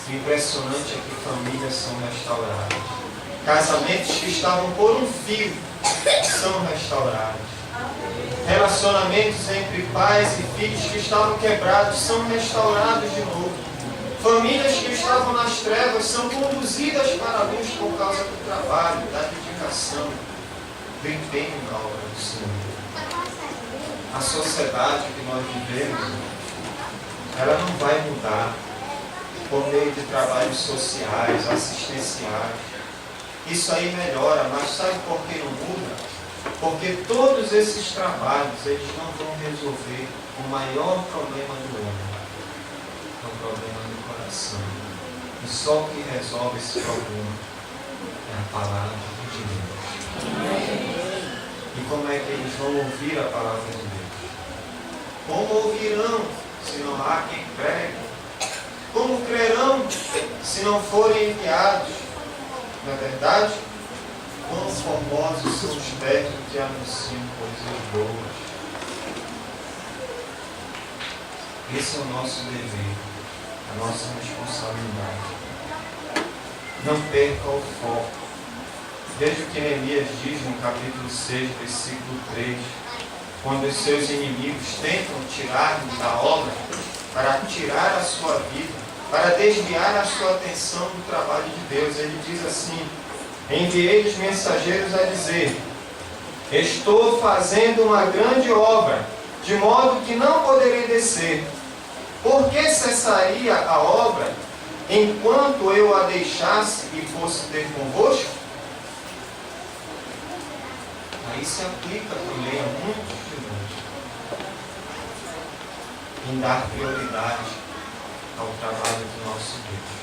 O impressionante é que famílias são restauradas. Casamentos que estavam por um fio são restaurados. Relacionamentos entre pais e filhos que estavam quebrados são restaurados de novo. Famílias que estavam nas trevas são conduzidas para a luz por causa do trabalho, da dedicação, do empenho na obra do Senhor. A sociedade que nós vivemos, ela não vai mudar por meio de trabalhos sociais, assistenciais. Isso aí melhora, mas sabe por que não muda? Porque todos esses trabalhos, eles não vão resolver o maior problema do homem, o problema do coração. E só o que resolve esse problema é a palavra de Deus. E como é que eles vão ouvir a palavra de Deus? Como ouvirão se não há quem pregue? Como crerão se não forem enviados? Na verdade, quão formosos são os pés que anunciam coisas boas. Esse é o nosso dever, a nossa responsabilidade. Não perca o foco. Veja o que Neemias diz no capítulo 6, versículo 3. Quando os seus inimigos tentam tirar-nos da obra, para tirar a sua vida, para desviar a sua atenção do trabalho de Deus, ele diz assim: enviei-lhes mensageiros a dizer: estou fazendo uma grande obra, de modo que não poderei descer. Por que cessaria a obra, enquanto eu a deixasse e fosse ter convosco? Aí se aplica também a muitos de nós, em dar prioridade ao trabalho do nosso Deus.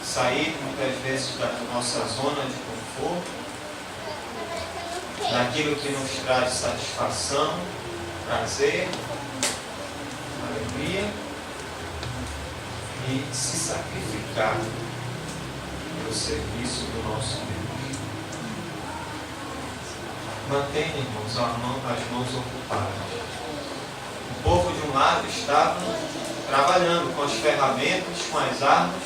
Sair muitas vezes da nossa zona de conforto, daquilo que nos traz satisfação, prazer, alegria, e se sacrificar pelo serviço do nosso Deus. Mantenha, irmãos, as mãos ocupadas. O povo de um lado estava trabalhando com as ferramentas, com as armas,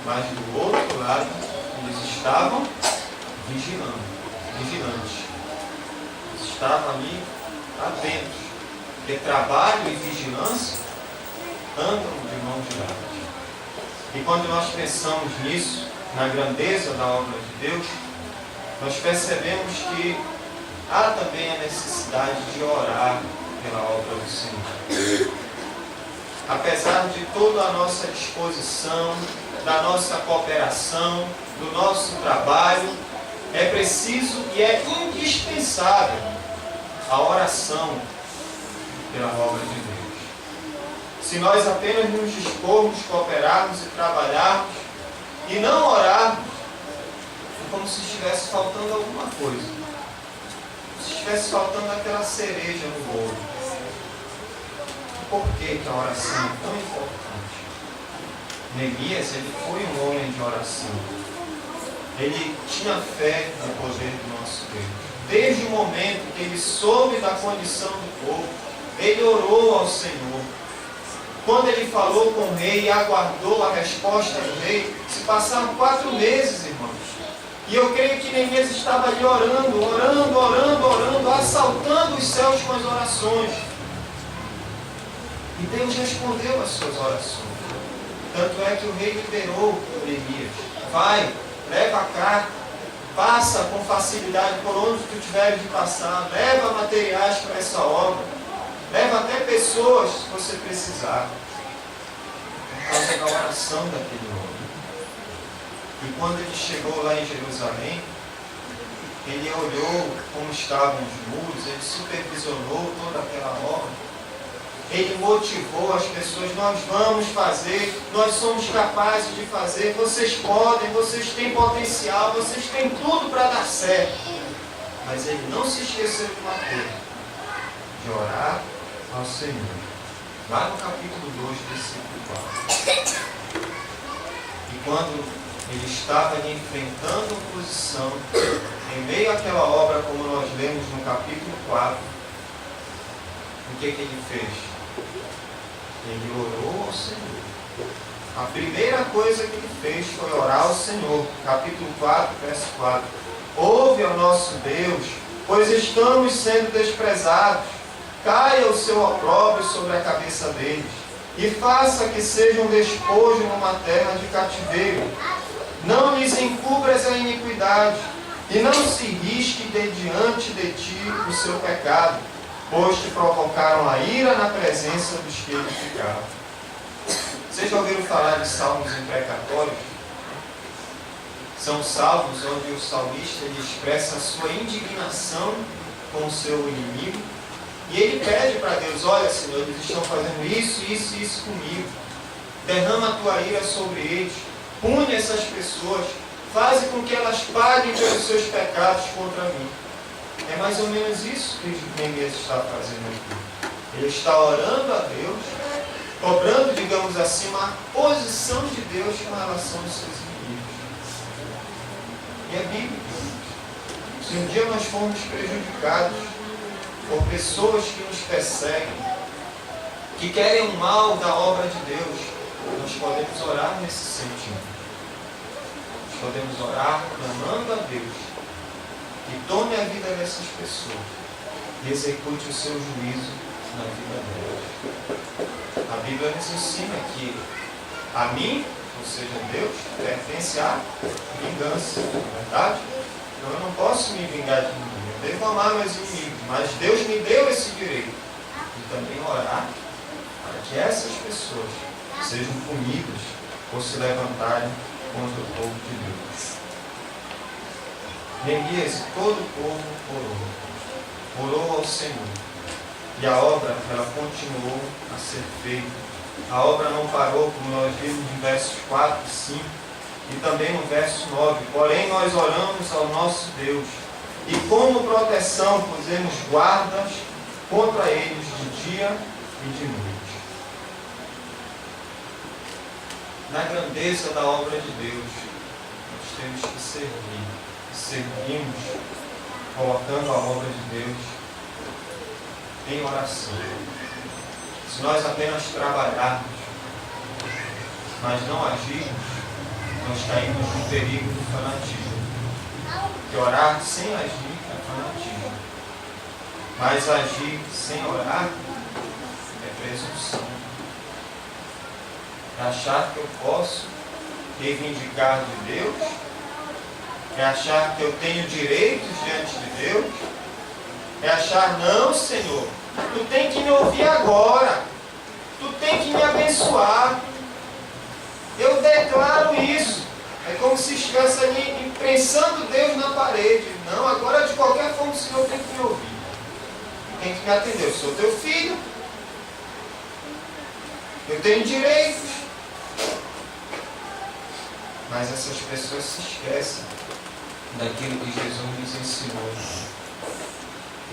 mas do outro lado, eles estavam vigilantes. Eles estavam ali atentos, porque trabalho e vigilância andam de mãos dadas. E quando nós pensamos nisso, na grandeza da obra de Deus, nós percebemos que há também a necessidade de orar pela obra do Senhor. Apesar de toda a nossa disposição, da nossa cooperação, do nosso trabalho, é preciso e é indispensável a oração pela obra de Deus. Se nós apenas nos dispormos, cooperarmos e trabalharmos e não orarmos, é como se estivesse faltando alguma coisa. Se estivesse faltando aquela cereja no bolo. Por que a oração é tão importante? Neemias, ele foi um homem de oração. Ele tinha fé no poder do nosso Deus. Desde o momento que ele soube da condição do povo, ele orou ao Senhor. Quando ele falou com o rei e aguardou a resposta do rei, se passaram 4 meses, irmãos. E eu creio que Neemias estava ali orando, assaltando os céus com as orações. E Deus respondeu às suas orações. Tanto é que o rei liberou Neemias. Vai, leva a carta, passa com facilidade por onde tu tiveres de passar, leva materiais para essa obra, leva até pessoas se você precisar. Por causa da oração daquele homem. E quando ele chegou lá em Jerusalém, ele olhou como estavam os muros, ele supervisionou toda aquela obra. Ele motivou as pessoas, nós vamos fazer, nós somos capazes de fazer, vocês podem, vocês têm potencial, vocês têm tudo para dar certo. Mas ele não se esqueceu de uma coisa, de orar ao Senhor. Lá no capítulo 2, versículo 4. E quando ele estava ali enfrentando oposição, em meio àquela obra, como nós lemos no capítulo 4, o que ele fez? Ele orou ao Senhor. A primeira coisa que ele fez foi orar ao Senhor. Capítulo 4, verso 4. Ouve ao nosso Deus, pois estamos sendo desprezados. Caia o seu opróbrio sobre a cabeça deles, e faça que seja um despojo numa terra de cativeiro. Não lhes encubras a iniquidade, e não se risque de diante de ti o seu pecado, pois te provocaram a ira na presença dos que edificaram. Vocês já ouviram falar de salmos imprecatórios? São salmos onde o salmista ele expressa a sua indignação com o seu inimigo, e ele pede para Deus, olha Senhor, eles estão fazendo isso comigo. Derrama a tua ira sobre eles, pune essas pessoas, faz com que elas paguem pelos seus pecados contra mim. É mais ou menos isso que Neemias está fazendo aqui. Ele está orando a Deus, cobrando, digamos assim, uma posição de Deus com relação aos seus inimigos. E é bíblico. Se um dia nós formos prejudicados por pessoas que nos perseguem, que querem o mal da obra de Deus, nós podemos orar nesse sentido. Nós podemos orar clamando a Deus que tome a vida dessas pessoas e execute o seu juízo na vida delas. A Bíblia nos ensina que a mim, ou seja, Deus, pertence à vingança, não é verdade? Então eu não posso me vingar de ninguém. Eu devo amar meus inimigos, mas Deus me deu esse direito. E também orar para que essas pessoas sejam punidas ou se levantarem contra o povo de Deus. Neemias e todo o povo orou ao Senhor. E a obra, ela continuou a ser feita. A obra não parou, como nós vimos em versos 4 e 5, e também no verso 9. Porém, nós oramos ao nosso Deus, e como proteção pusemos guardas contra eles de dia e de noite. Na grandeza da obra de Deus, nós temos que servir. E servimos colocando a obra de Deus em oração. Se nós apenas trabalharmos, mas não agirmos, nós caímos no perigo do fanatismo. Porque orar sem agir é fanatismo. Mas agir sem orar é presunção. É achar que eu posso reivindicar de Deus, é achar que eu tenho direitos diante de Deus, é achar, não, Senhor, tu tem que me ouvir agora, tu tem que me abençoar. Eu declaro isso. É como se estivesse ali imprensando Deus na parede. Não, agora de qualquer forma o Senhor tem que me ouvir. Tem que me atender. Eu sou teu filho. Eu tenho direitos. Mas essas pessoas se esquecem daquilo que Jesus nos ensinou.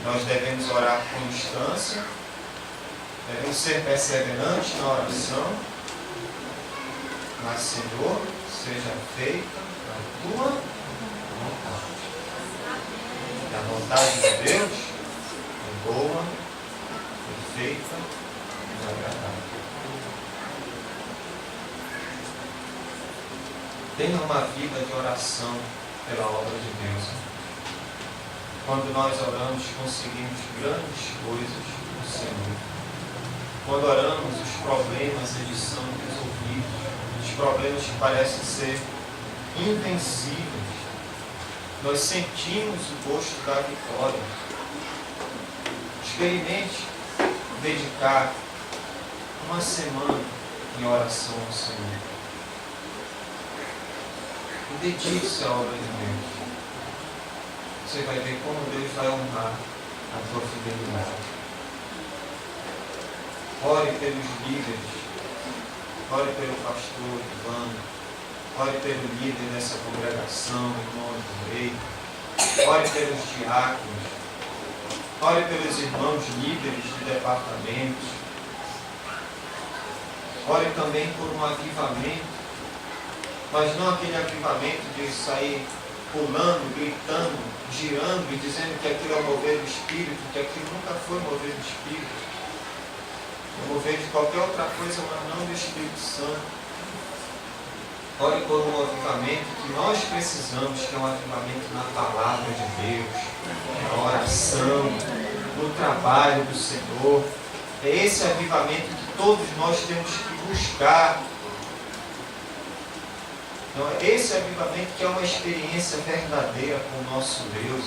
Nós devemos orar com constância, devemos ser perseverantes na oração, mas, Senhor, seja feita a tua vontade. E a vontade de Deus é boa, perfeita e agradável. Tenha uma vida de oração pela obra de Deus. Quando nós oramos, conseguimos grandes coisas do Senhor. Quando oramos, os problemas eles são resolvidos. Os problemas que parecem ser invencíveis. Nós sentimos o gosto da vitória. Experimente dedicar uma semana em oração ao Senhor. E dedique-se à obra de Deus. Você vai ver como Deus vai honrar a tua fidelidade. Ore pelos líderes. Ore pelo pastor Ivan. Ore pelo líder dessa congregação, irmão do rei. Ore pelos diáconos. Ore pelos irmãos líderes de departamentos. Ore também por um avivamento. Mas não aquele avivamento de sair pulando, gritando, girando e dizendo que aquilo é o mover do Espírito, que aquilo nunca foi mover do Espírito. É mover de qualquer outra coisa, mas não do Espírito Santo. Ore por um avivamento que nós precisamos, que é um avivamento na palavra de Deus, na oração, no trabalho do Senhor. É esse avivamento que todos nós temos que buscar. Então, esse avivamento que é uma experiência verdadeira com o nosso Deus.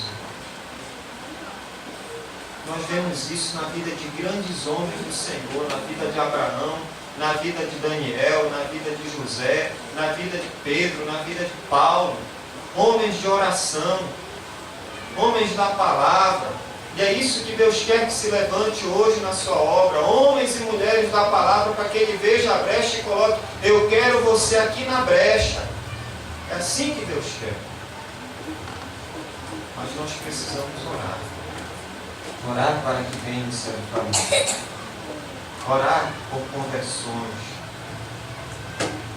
Nós vemos isso na vida de grandes homens do Senhor, na vida de Abraão, na vida de Daniel, na vida de José, na vida de Pedro, na vida de Paulo. Homens de oração, homens da palavra. E é isso que Deus quer que se levante hoje na sua obra. Homens e mulheres da palavra, para que Ele veja a brecha e coloque: eu quero você aqui na brecha. É assim que Deus quer. Mas nós precisamos orar. Orar para que venha esse avivamento. Orar por conversões.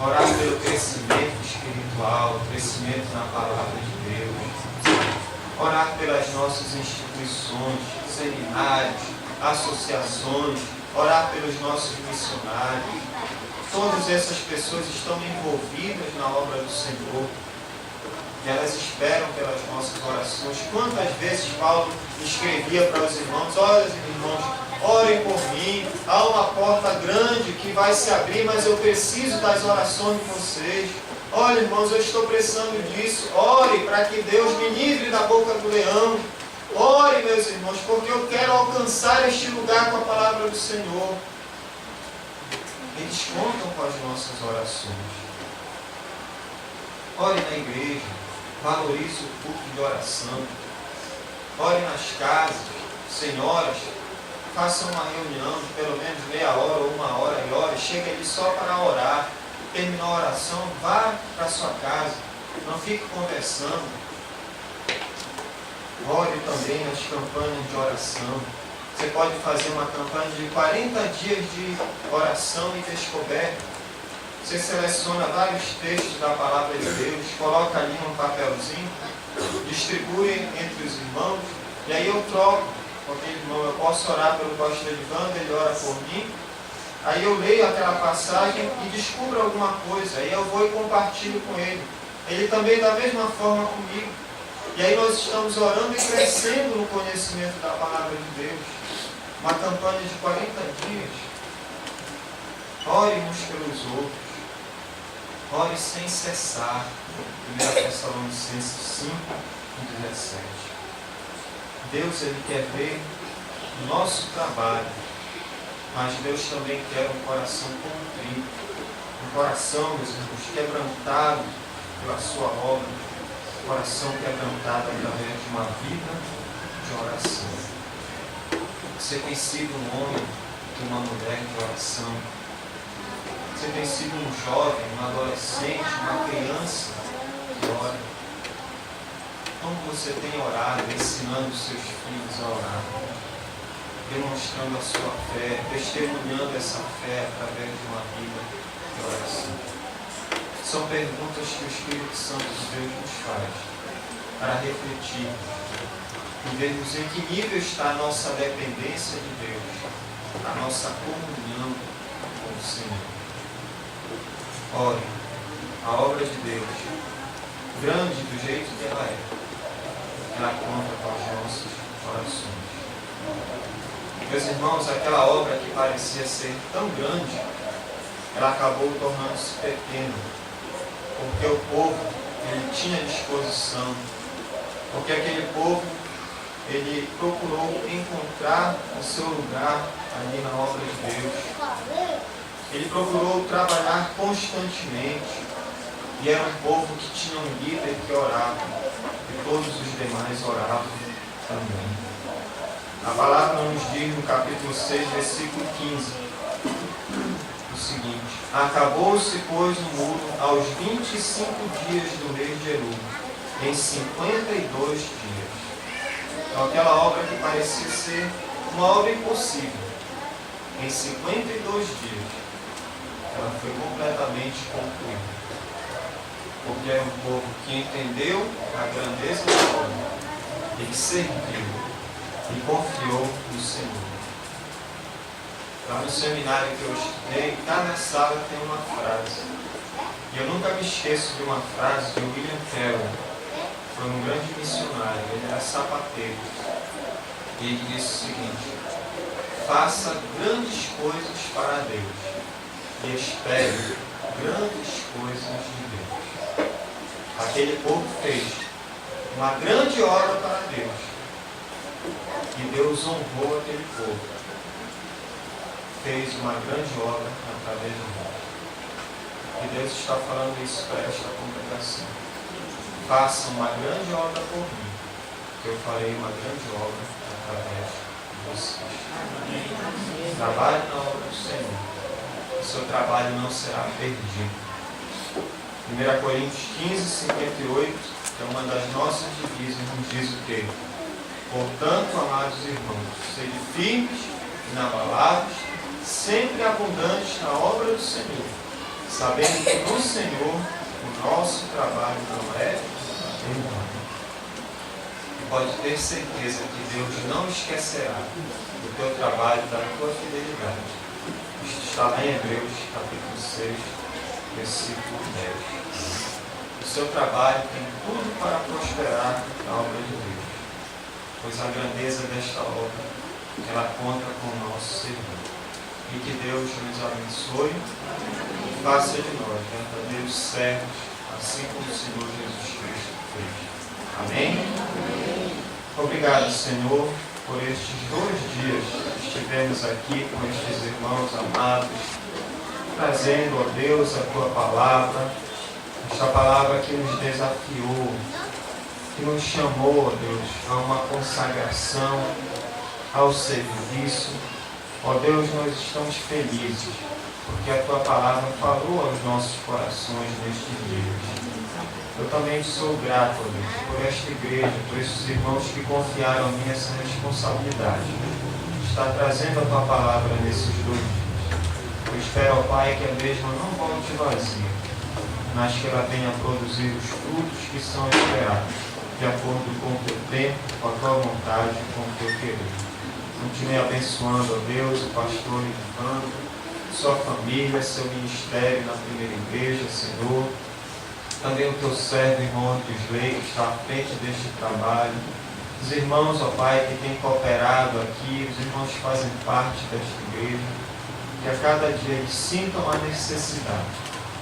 Orar pelo crescimento espiritual, crescimento na palavra de Deus. Orar pelas nossas instituições, seminários, associações. Orar pelos nossos missionários. Todas essas pessoas estão envolvidas na obra do Senhor. E elas esperam pelas nossas orações. Quantas vezes Paulo escrevia para os irmãos: olha, irmãos, orem por mim. Há uma porta grande que vai se abrir, mas eu preciso das orações de vocês. Olha, irmãos, eu estou precisando disso. Ore para que Deus me livre da boca do leão. Ore, meus irmãos, porque eu quero alcançar este lugar com a palavra do Senhor. Eles contam com as nossas orações. Ore na igreja, valorize o culto de oração. Ore nas casas, senhoras, façam uma reunião de pelo menos meia hora ou uma hora e ore. Chega ali só para orar. Terminou a oração, vá para a sua casa. Não fique conversando. Ore também nas campanhas de oração. Você pode fazer uma campanha de 40 dias de oração e descoberta. Você seleciona vários textos da palavra de Deus, coloca ali num papelzinho, distribui entre os irmãos, e aí eu troco com aquele irmão. Eu posso orar pelo pastor Evandro, ele ora por mim, Aí eu leio aquela passagem e descubro alguma coisa. Aí eu vou e compartilho com ele. Ele também da mesma forma comigo. E aí nós estamos orando e crescendo no conhecimento da palavra de Deus. Uma campanha de 40 dias. Ore uns pelos outros. Ore sem cessar. 1 Tessalonicenses 5, 17. Deus, Ele quer ver o nosso trabalho, mas Deus também quer um coração contrito, um coração, meus irmãos, quebrantado pela sua obra, um coração quebrantado através de uma vida de oração. Você tem sido um homem e uma mulher de oração. Você tem sido um jovem, um adolescente, uma criança que ora. Como você tem orado, ensinando os seus filhos a orar, demonstrando a sua fé, testemunhando essa fé através de uma vida de oração. São perguntas que o Espírito Santo de Deus nos faz para refletir e vermos em que nível está a nossa dependência de Deus, a nossa comunhão com o Senhor. Ore, a obra de Deus, grande do jeito que ela é, ela conta com as nossas orações. Meus irmãos, aquela obra que parecia ser tão grande, ela acabou tornando-se pequena, porque o povo, ele tinha disposição, porque aquele povo, ele procurou encontrar o seu lugar ali na obra de Deus. Ele procurou trabalhar constantemente, e era um povo que tinha um líder que orava, e todos os demais oravam também. A palavra nos diz no capítulo 6, versículo 15, o seguinte: acabou-se, pois, o muro aos 25 dias do mês de Elul, em 52 dias. Então, aquela obra que parecia ser uma obra impossível, em 52 dias, ela foi completamente concluída. Porque era um povo que entendeu a grandeza da obra, e que serviu e confiou no Senhor. Lá no seminário que eu estudei, cada sala tem uma frase. E eu nunca me esqueço de uma frase de William Carroll. Foi um grande missionário, ele era sapateiro. E ele disse o seguinte: faça grandes coisas para Deus e espere grandes coisas de Deus. Aquele povo fez uma grande obra para Deus, e Deus honrou aquele povo. Fez uma grande obra através do mundo. E Deus está falando isso para esta congregação. Faça uma grande obra por mim, que eu farei uma grande obra através de vocês. Trabalhe na obra do Senhor. O seu trabalho não será perdido. 1 Coríntios 15, 58, que é uma das nossas divisas, nos diz o quê? Portanto, amados irmãos, sede firmes, inabaláveis, sempre abundantes na obra do Senhor, sabendo que no Senhor o nosso trabalho não é em vão. E pode ter certeza que Deus não esquecerá do teu trabalho, da tua fidelidade. Isto está lá em Hebreus, capítulo 6, versículo 10. O seu trabalho tem tudo para prosperar na obra de Deus, pois a grandeza desta obra, ela conta com o nosso serviço. E que Deus nos abençoe e faça de nós verdadeiros servos, assim como o Senhor Jesus Cristo fez. Amém? Obrigado, Senhor, por estes 2 dias que estivemos aqui com estes irmãos amados, trazendo, ó Deus, a Tua palavra, esta palavra que nos desafiou, que nos chamou, ó Deus, a uma consagração, ao serviço. Ó Deus, nós estamos felizes, porque a Tua palavra falou aos nossos corações neste dia. Eu também sou grato, ó Deus, por esta igreja, por esses irmãos que confiaram em mim essa responsabilidade, de estar trazendo a Tua palavra nesses 2 dias. Eu espero, ó Pai, que a mesma não volte vazia, mas que ela venha a produzir os frutos que são esperados, de acordo com o Teu tempo, com a Tua vontade, com o Teu querer. Continue abençoando, ó Deus, o pastor Evandro, sua família, seu ministério na primeira igreja, Senhor. Também o teu servo, irmão Gisley, que está à frente deste trabalho. Os irmãos, ó Pai, que têm cooperado aqui, os irmãos que fazem parte desta igreja, que a cada dia eles sintam a necessidade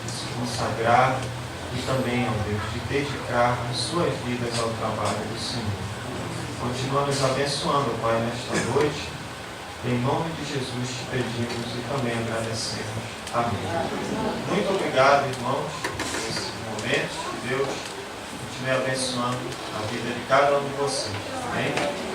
de se consagrar e também, ó Deus, de dedicar as suas vidas ao trabalho do Senhor. Continua nos abençoando, ó Pai, nesta noite. Em nome de Jesus te pedimos e também agradecemos. Amém. Muito obrigado, irmãos, por esse momento. Que Deus continue abençoando a vida de cada um de vocês. Amém?